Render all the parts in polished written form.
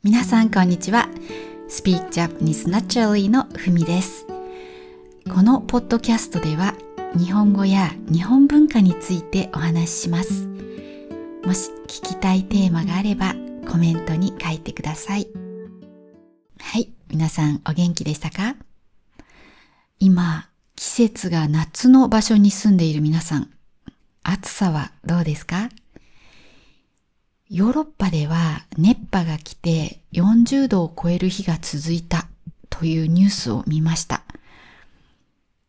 皆さんこんにちは。Speak Japanese Naturally のふみです。このポッドキャストでは日本語や日本文化についてお話しします。もし聞きたいテーマがあればコメントに書いてください。はい、皆さんお元気でしたか？今、季節が夏の場所に住んでいる皆さん、暑さはどうですか？ヨーロッパでは熱波が来て40度を超える日が続いたというニュースを見ました。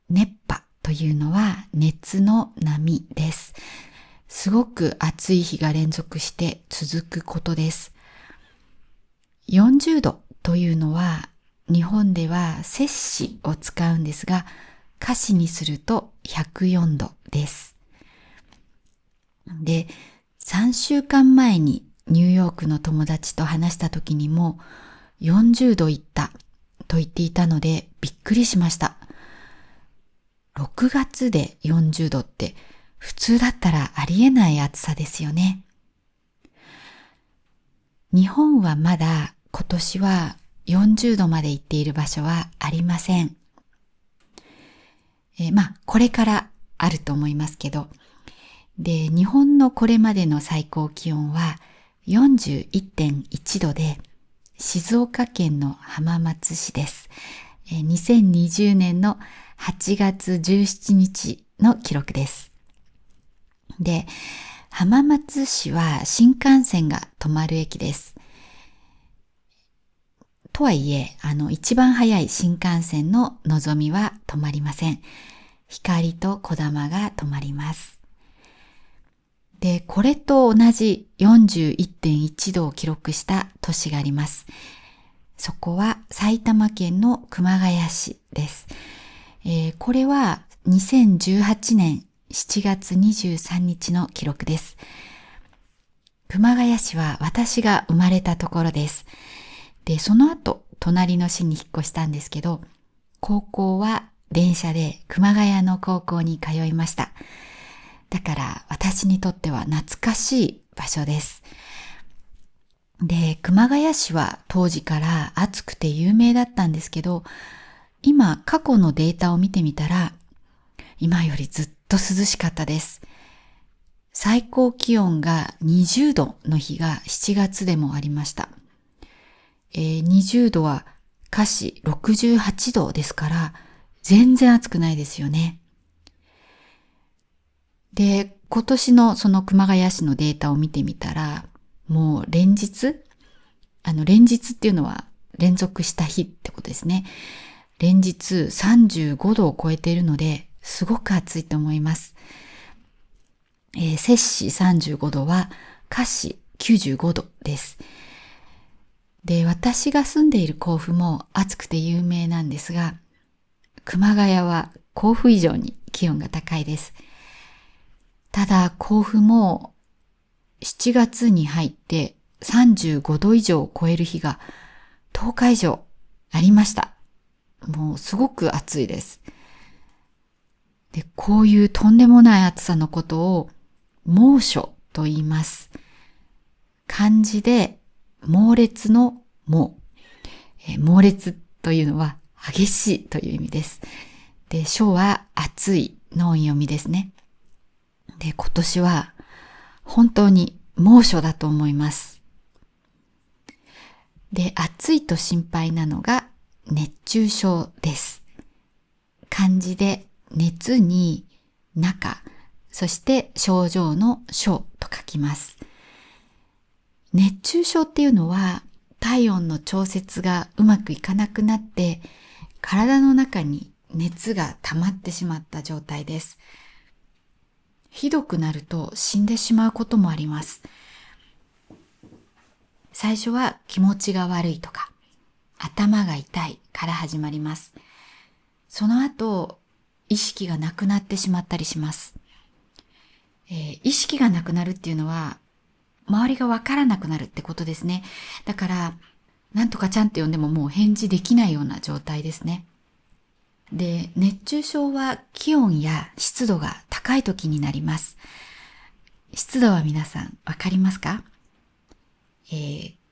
熱波というのは熱の波です。すごく暑い日が連続して続くことです。40度というのは日本では摂氏を使うんですが、華氏にすると104度です。で、3週間前にニューヨークの友達と話した時にも40度いったと言っていたのでびっくりしました。6月で40度って普通だったらありえない暑さですよね。日本はまだ今年は40度まで行っている場所はありません。これからあると思いますけど、で、日本のこれまでの最高気温は 41.1 度で、静岡県の浜松市です。2020年の8月17日の記録です。で、浜松市は新幹線が止まる駅です。とはいえ、一番早い新幹線ののぞみは止まりません。ひかりとこだまが止まります。で、これと同じ 41.1 度を記録した都市があります。そこは埼玉県の熊谷市です。これは2018年7月23日の記録です。熊谷市は私が生まれたところです。で、その後、隣の市に引っ越したんですけど、高校は電車で熊谷の高校に通いました。だから私にとっては懐かしい場所です。で、熊谷市は当時から暑くて有名だったんですけど、今過去のデータを見てみたら、今よりずっと涼しかったです。最高気温が20度の日が7月でもありました。20度は華氏68度ですから、全然暑くないですよね。で、今年のその熊谷市のデータを見てみたら、もう連日っていうのは連続した日ってことですね。連日35度を超えているので、すごく暑いと思います。摂氏35度は華氏95度です。で、私が住んでいる甲府も暑くて有名なんですが、熊谷は甲府以上に気温が高いです。ただ甲府も7月に入って35度以上を超える日が10日以上ありました。もうすごく暑いです。で、こういうとんでもない暑さのことを猛暑と言います。漢字で猛烈の猛。猛烈というのは激しいという意味です。で、暑は暑いの音読みですね。で、今年は本当に猛暑だと思います。で、暑いと心配なのが熱中症です。漢字で熱に中、そして症状の症と書きます。熱中症っていうのは体温の調節がうまくいかなくなって体の中に熱が溜まってしまった状態です。ひどくなると死んでしまうこともあります。最初は気持ちが悪いとか頭が痛いから始まります。その後意識がなくなってしまったりします。意識がなくなるっていうのは周りがわからなくなるってことですね。だからなんとかちゃんって呼んでももう返事できないような状態ですね。で、熱中症は気温や湿度が高い時になります。湿度は皆さんわかりますか？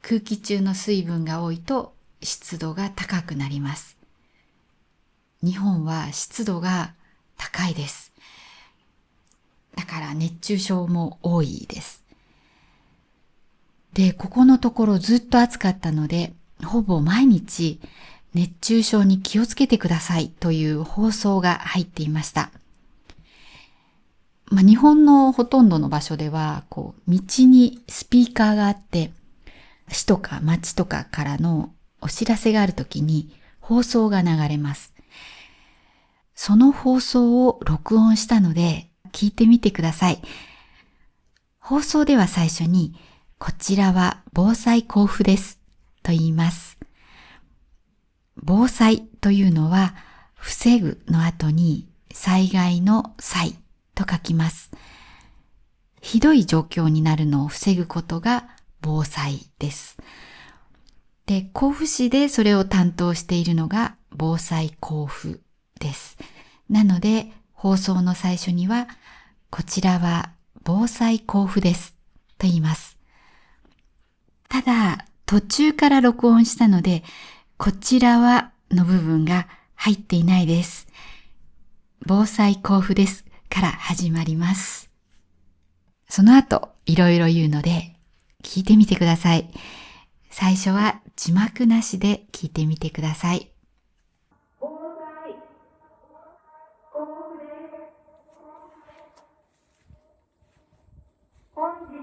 空気中の水分が多いと湿度が高くなります。日本は湿度が高いです。だから熱中症も多いです。で、ここのところずっと暑かったので、ほぼ毎日熱中症に気をつけてくださいという放送が入っていました。日本のほとんどの場所では、道にスピーカーがあって、市とか町とかからのお知らせがあるときに放送が流れます。その放送を録音したので聞いてみてください。放送では最初に、こちらは防災交付ですと言います。防災というのは、防ぐの後に災害の災と書きます。ひどい状況になるのを防ぐことが防災です。で、甲府市でそれを担当しているのが防災交付です。なので、放送の最初には、こちらは防災交付ですと言います。ただ、途中から録音したので、こちらはの部分が入っていないです。防災交付ですから始まります。その後、いろいろ言うので、聞いてみてください。最初は字幕なしで聞いてみてください。防災交付です。本日、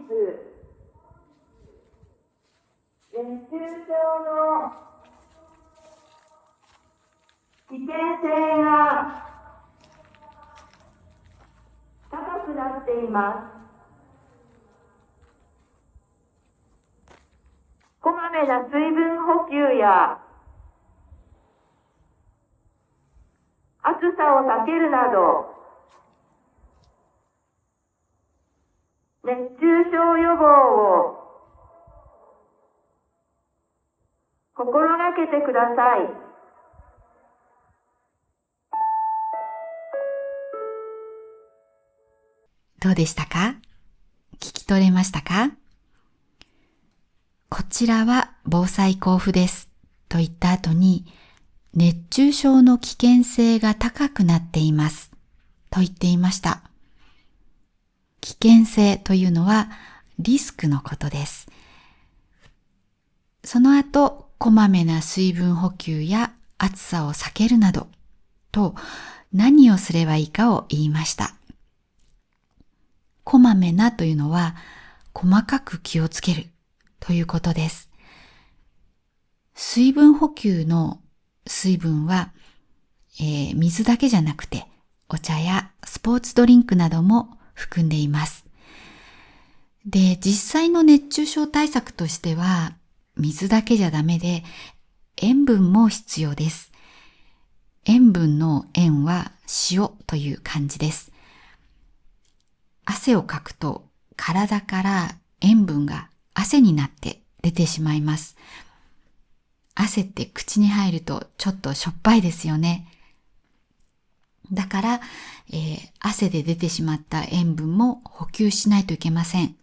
熱中症の危険性が高くなっています。こまめな水分補給や暑さを避けるなど、熱中症予防を心がけてください。どうでしたか？聞き取れましたか？こちらは防災交付ですと言った後に、熱中症の危険性が高くなっていますと言っていました。危険性というのはリスクのことです。その後、こまめな水分補給や暑さを避けるなどと何をすればいいかを言いました。こまめなというのは細かく気をつけるということです。水分補給の水分は、水だけじゃなくてお茶やスポーツドリンクなども含んでいます。で、実際の熱中症対策としては水だけじゃダメで塩分も必要です。塩分の塩は塩という漢字です。汗をかくと体から塩分が汗になって出てしまいます。汗って口に入るとちょっとしょっぱいですよね。だから、汗で出てしまった塩分も補給しないといけません。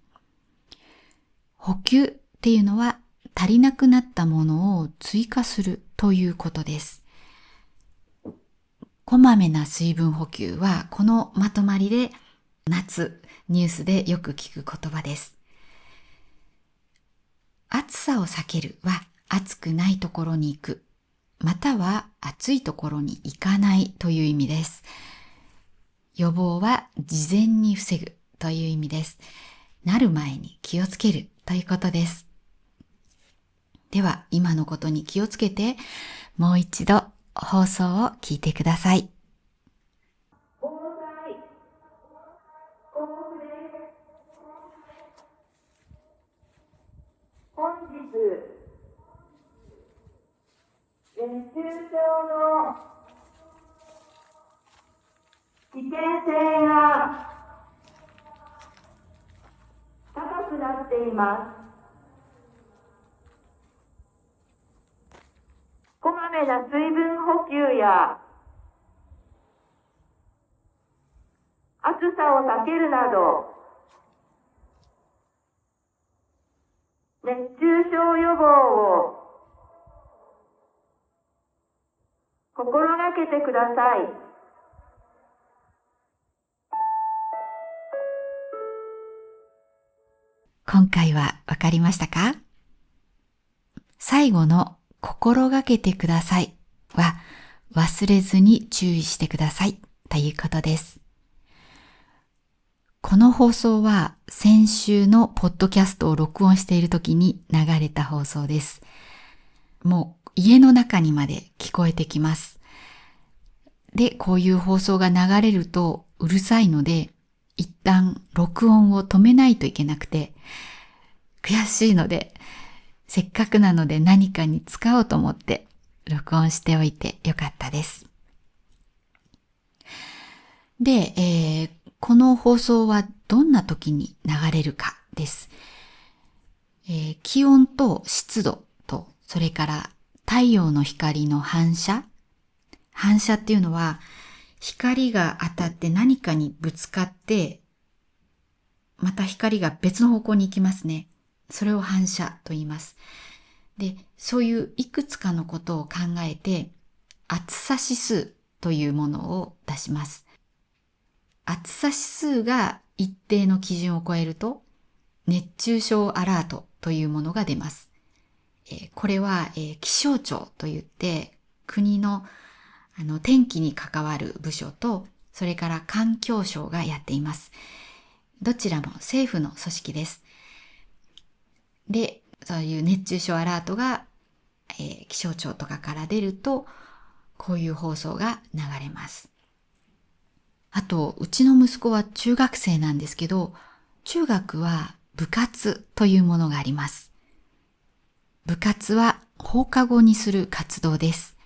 補給っていうのは足りなくなったものを追加するということです。こまめな水分補給はこのまとまりで夏ニュースでよく聞く言葉です。暑さを避けるは暑くないところに行く、または暑いところに行かないという意味です。予防は事前に防ぐという意味です。なる前に気をつけるということです。では今のことに気をつけてもう一度放送を聞いてください。防災交付です。本日、熱中症の危険性が高くなっています。こまめな水分補給や暑さを避けるなど、熱中症予防を心がけてください。今回はわかりましたか？最後の心がけてくださいは忘れずに注意してくださいということです。この放送は先週のポッドキャストを録音している時に流れた放送です。もう家の中にまで聞こえてきます。で、こういう放送が流れるとうるさいので、一旦録音を止めないといけなくて、悔しいので、せっかくなので何かに使おうと思って録音しておいてよかったです。で、この放送はどんな時に流れるかです。気温と湿度と、それから太陽の光の反射。反射っていうのは、光が当たって何かにぶつかって、また光が別の方向に行きますね。それを反射と言います。で、そういういくつかのことを考えて、暑さ指数というものを出します。暑さ指数が一定の基準を超えると、熱中症アラートというものが出ます。これは、気象庁といって、国の天気に関わる部署と、それから環境省がやっています。どちらも政府の組織です。で、そういう熱中症アラートが、気象庁とかから出ると、こういう放送が流れます。あと、うちの息子は中学生なんですけど、中学は部活というものがあります。部活は放課後にする活動です。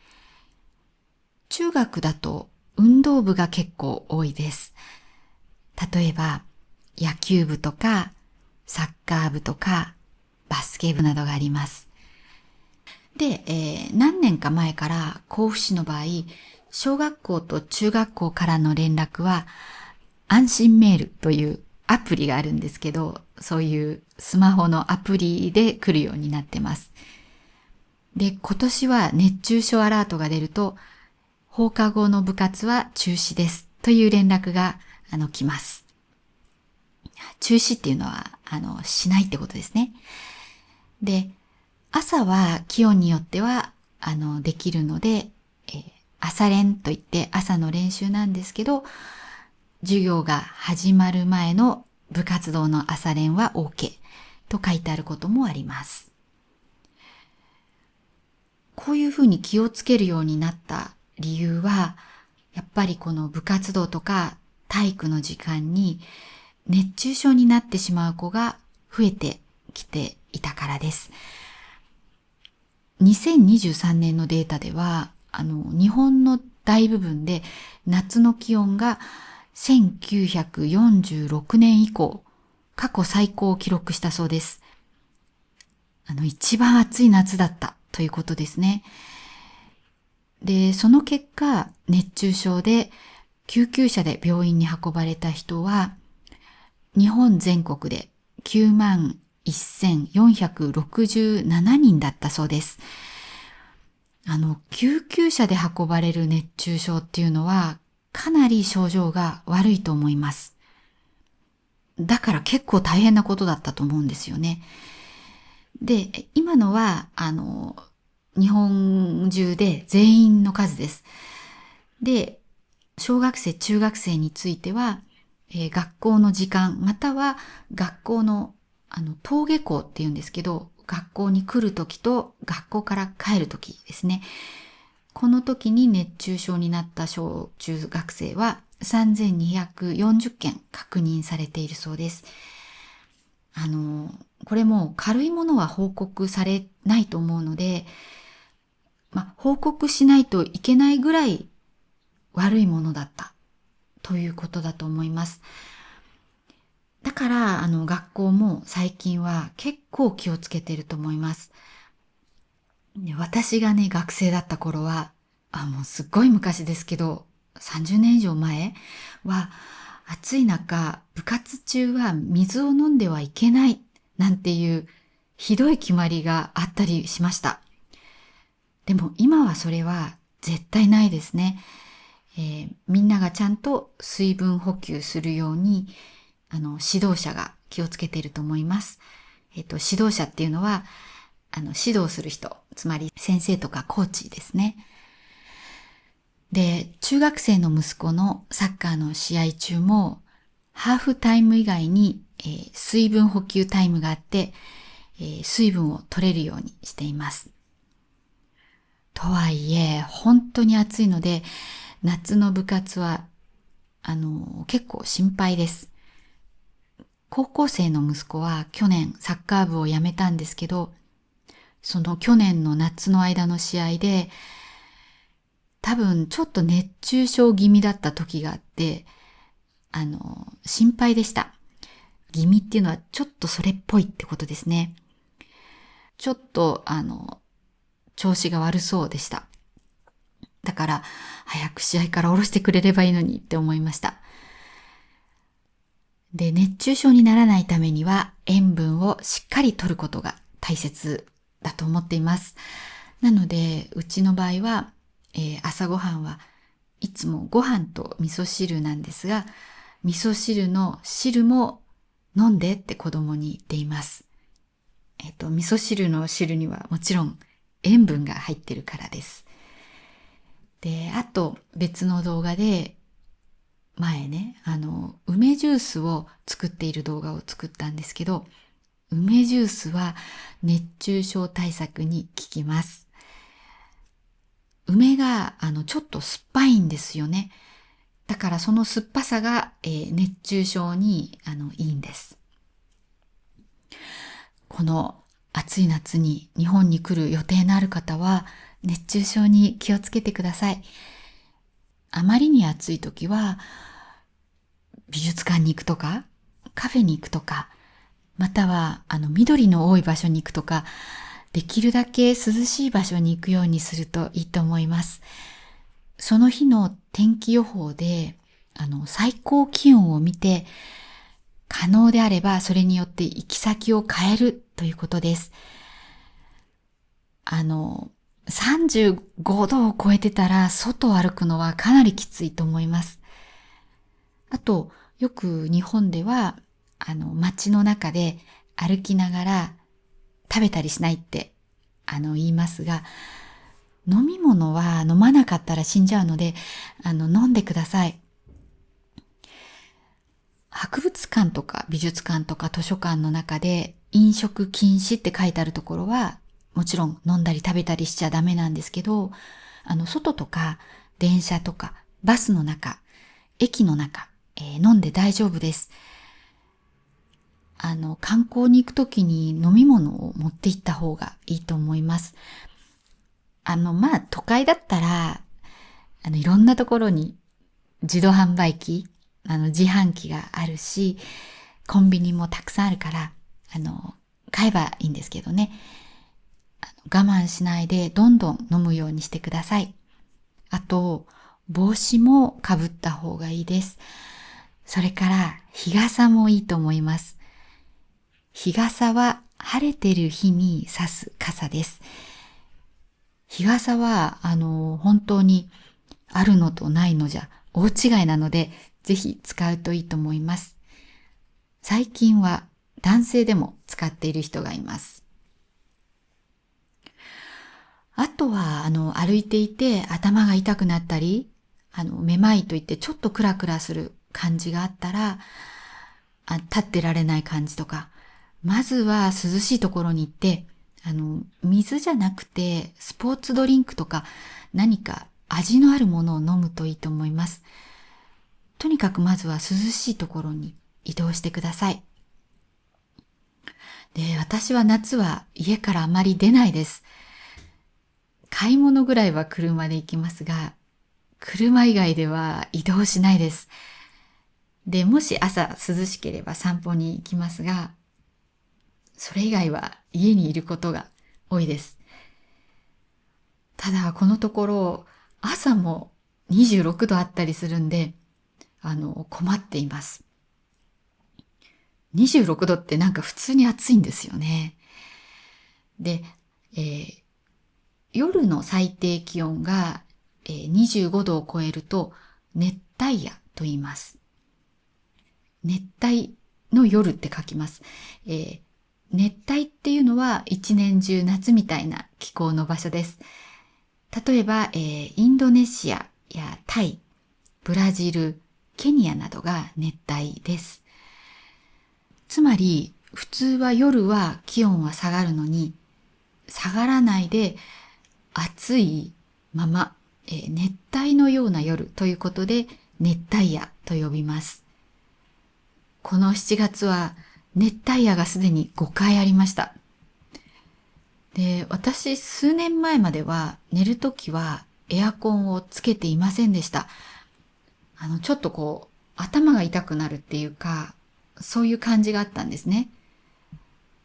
中学だと運動部が結構多いです。例えば、野球部とか、サッカー部とか、バスケ部などがあります。で、何年か前から甲府市の場合、小学校と中学校からの連絡は、安心メールというアプリがあるんですけど、そういうスマホのアプリで来るようになってます。で、今年は熱中症アラートが出ると、放課後の部活は中止ですという連絡が来ます。中止っていうのはしないってことですね。で、朝は気温によってはできるので、朝練といって朝の練習なんですけど、授業が始まる前の部活動の朝練は OK と書いてあることもあります。こういうふうに気をつけるようになった理由は、やっぱりこの部活動とか体育の時間に熱中症になってしまう子が増えてきていたからです。2023年のデータでは、日本の大部分で夏の気温が1946年以降、過去最高を記録したそうです。一番暑い夏だったということですね。で、その結果、熱中症で救急車で病院に運ばれた人は、日本全国で91,467人だったそうです。救急車で運ばれる熱中症っていうのは、かなり症状が悪いと思います。だから結構大変なことだったと思うんですよね。で、今のは、日本中で全員の数です。で、小学生、中学生については、学校の時間、または学校の、登下校っていうんですけど、学校に来るときと学校から帰るときですね。この時に熱中症になった小中学生は3240件確認されているそうです。これも軽いものは報告されないと思うので、報告しないといけないぐらい悪いものだったということだと思います。だから、学校も最近は結構気をつけてると思います。で、私がね、学生だった頃は、もうすっごい昔ですけど、30年以上前は、暑い中、部活中は水を飲んではいけないなんていうひどい決まりがあったりしました。でも今はそれは絶対ないですね。みんながちゃんと水分補給するように、指導者が気をつけていると思います。指導者っていうのは、指導する人、つまり先生とかコーチですね。で、中学生の息子のサッカーの試合中も、ハーフタイム以外に、水分補給タイムがあって、水分を取れるようにしています。とはいえ、本当に暑いので、夏の部活は、結構心配です。高校生の息子は去年サッカー部を辞めたんですけど、その去年の夏の間の試合で、多分ちょっと熱中症気味だった時があって、心配でした。気味っていうのはちょっとそれっぽいってことですね。ちょっと、調子が悪そうでした。だから、早く試合から下ろしてくれればいいのにって思いました。で、熱中症にならないためには、塩分をしっかり摂ることが大切だと思っています。なので、うちの場合は、朝ごはんはいつもご飯と味噌汁なんですが、味噌汁の汁も飲んでって子供に言っています。味噌汁の汁にはもちろん塩分が入ってるからです。で、あと別の動画で前ね、梅ジュースを作っている動画を作ったんですけど、梅ジュースは熱中症対策に効きます。梅がちょっと酸っぱいんですよね。だからその酸っぱさが、熱中症にいいんです。この暑い夏に日本に来る予定のある方は熱中症に気をつけてください。あまりに暑い時は美術館に行くとかカフェに行くとか、または緑の多い場所に行くとか、できるだけ涼しい場所に行くようにするといいと思います。その日の天気予報で最高気温を見て、可能であればそれによって行き先を変えるということです。35度を超えてたら外を歩くのはかなりきついと思います。あと、よく日本では、街の中で歩きながら食べたりしないって、言いますが、飲み物は飲まなかったら死んじゃうので、飲んでください。博物館とか美術館とか図書館の中で飲食禁止って書いてあるところは、もちろん飲んだり食べたりしちゃダメなんですけど、外とか電車とかバスの中、駅の中、飲んで大丈夫です。観光に行くときに飲み物を持って行った方がいいと思います。都会だったら、いろんなところに自動販売機、自販機があるし、コンビニもたくさんあるから、買えばいいんですけどね。我慢しないでどんどん飲むようにしてください。あと、帽子もかぶった方がいいです。それから日傘もいいと思います。日傘は晴れてる日に差す傘です。日傘は本当にあるのとないのじゃ大違いなので、ぜひ使うといいと思います。最近は男性でも使っている人がいます。あとは歩いていて頭が痛くなったり、めまいといってちょっとクラクラする感じがあったら、立ってられない感じとか、まずは涼しいところに行って、水じゃなくてスポーツドリンクとか何か味のあるものを飲むといいと思います。とにかくまずは涼しいところに移動してください。で、私は夏は家からあまり出ないです。買い物ぐらいは車で行きますが、車以外では移動しないです。で、もし朝涼しければ散歩に行きますが、それ以外は家にいることが多いです。ただ、このところ、朝も26度あったりするんで、困っています。26度ってなんか普通に暑いんですよね。で、夜の最低気温が、25度を超えると熱帯夜と言います。熱帯の夜って書きます。熱帯っていうのは一年中夏みたいな気候の場所です。例えば、インドネシアやタイ、ブラジル、ケニアなどが熱帯です。つまり、普通は夜は気温は下がるのに、下がらないで暑いまま、熱帯のような夜ということで熱帯夜と呼びます。この7月は熱帯夜がすでに5回ありました。で、私数年前までは寝るときはエアコンをつけていませんでした。ちょっと頭が痛くなるっていうか、そういう感じがあったんですね。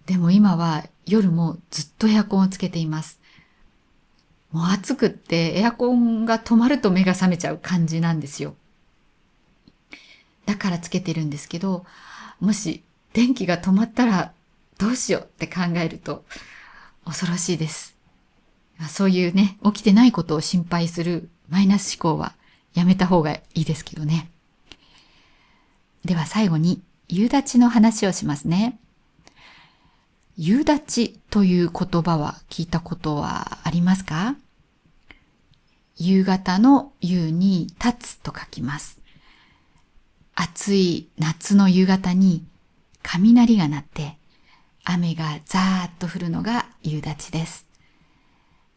でも今は夜もずっとエアコンをつけています。もう暑くってエアコンが止まると目が覚めちゃう感じなんですよ。だからつけてるんですけど、もし電気が止まったらどうしようって考えると恐ろしいです。そういうね、起きてないことを心配するマイナス思考はやめた方がいいですけどね。では最後に夕立の話をしますね。夕立という言葉は聞いたことはありますか？夕方の夕に立つと書きます。暑い夏の夕方に雷が鳴って雨がザーッと降るのが夕立です。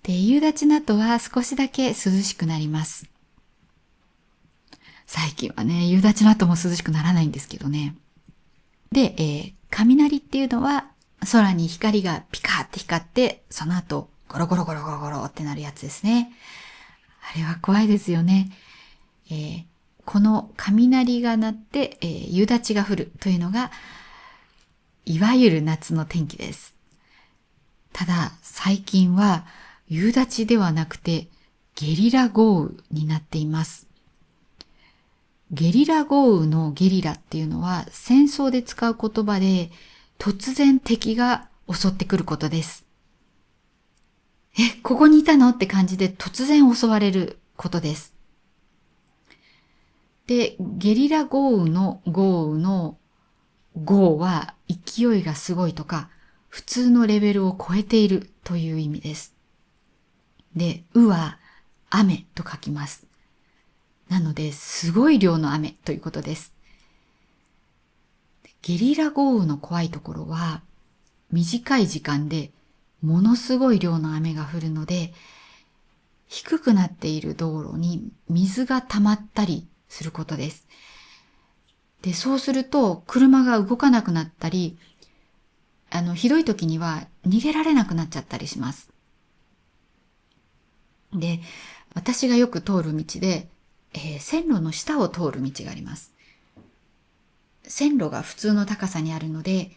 で、夕立の後は少しだけ涼しくなります。最近はね、夕立の後も涼しくならないんですけどね。で、雷っていうのは空に光がピカーって光って、その後ゴロゴロゴロゴロゴロってなるやつですね。あれは怖いですよね。この雷が鳴って、夕立が降るというのが、いわゆる夏の天気です。ただ、最近は夕立ではなくてゲリラ豪雨になっています。ゲリラ豪雨のゲリラっていうのは戦争で使う言葉で突然敵が襲ってくることです。ここにいたのって感じで突然襲われることです。で、ゲリラ豪雨の豪は勢いがすごいとか普通のレベルを超えているという意味です。で、雨は雨と書きます。なので、すごい量の雨ということです。ゲリラ豪雨の怖いところは、短い時間でものすごい量の雨が降るので、低くなっている道路に水が溜まったりすることです。で、そうすると車が動かなくなったり、ひどい時には逃げられなくなっちゃったりします。で、私がよく通る道で、線路の下を通る道があります。線路が普通の高さにあるので、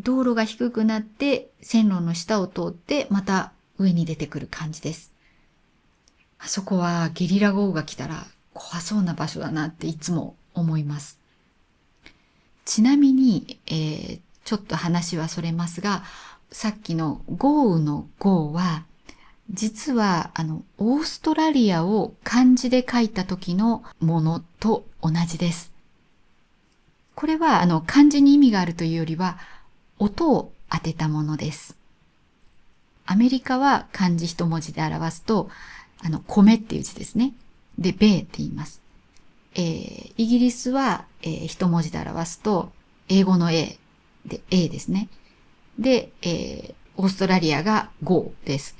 道路が低くなって線路の下を通ってまた上に出てくる感じです。あそこはゲリラ豪雨が来たら怖そうな場所だなっていつも思います。ちなみに、ちょっと話はそれますが、さっきの豪雨の豪は、実はオーストラリアを漢字で書いた時のものと同じです。これは漢字に意味があるというよりは音を当てたものです。アメリカは漢字一文字で表すと米っていう字ですね。で、米って言います。イギリスは、一文字で表すと英語の A で A ですね。で、オーストラリアが Go です。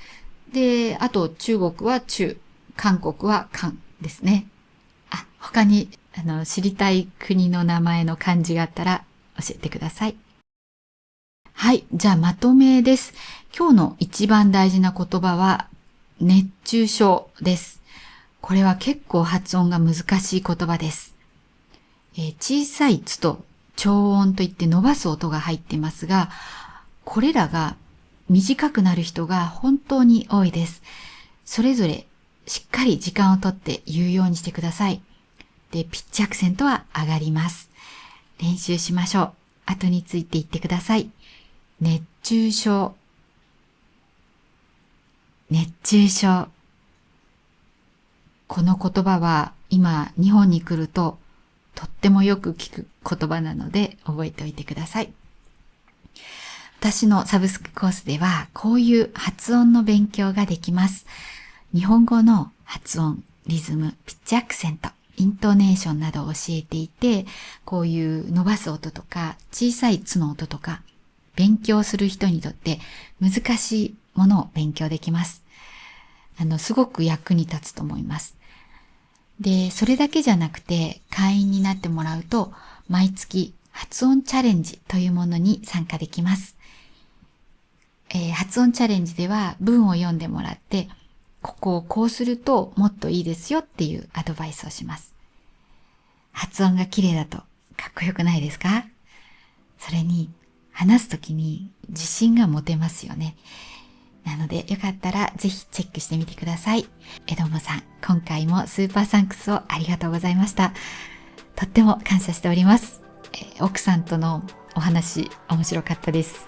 で、あと中国は中、韓国は韓ですね。他に知りたい国の名前の漢字があったら教えてください。はい、じゃあまとめです。今日の一番大事な言葉は熱中症です。これは結構発音が難しい言葉です。小さいつと長音といって伸ばす音が入っていますが、これらが短くなる人が本当に多いです。それぞれしっかり時間をとって言うようにしてください。で、ピッチアクセントは上がります。練習しましょう。後について言ってください。熱中症、熱中症。この言葉は今日本に来るととってもよく聞く言葉なので覚えておいてください。私のサブスクコースではこういう発音の勉強ができます。日本語の発音、リズム、ピッチアクセント、イントネーションなどを教えていて、こういう伸ばす音とか小さいつの音とか勉強する人にとって難しいものを勉強できます。すごく役に立つと思います。で、それだけじゃなくて会員になってもらうと毎月発音チャレンジというものに参加できます。発音チャレンジでは文を読んでもらって、ここをこうするともっといいですよっていうアドバイスをします。発音が綺麗だとかっこよくないですか？それに話すときに自信が持てますよね。なのでよかったらぜひチェックしてみてください。どうもさん、今回もスーパーサンクスをありがとうございました。とっても感謝しております。奥さんとのお話面白かったです。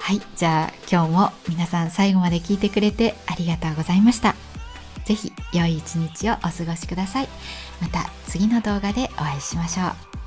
はい、じゃあ今日も皆さん最後まで聞いてくれてありがとうございました。ぜひ良い一日をお過ごしください。また次の動画でお会いしましょう。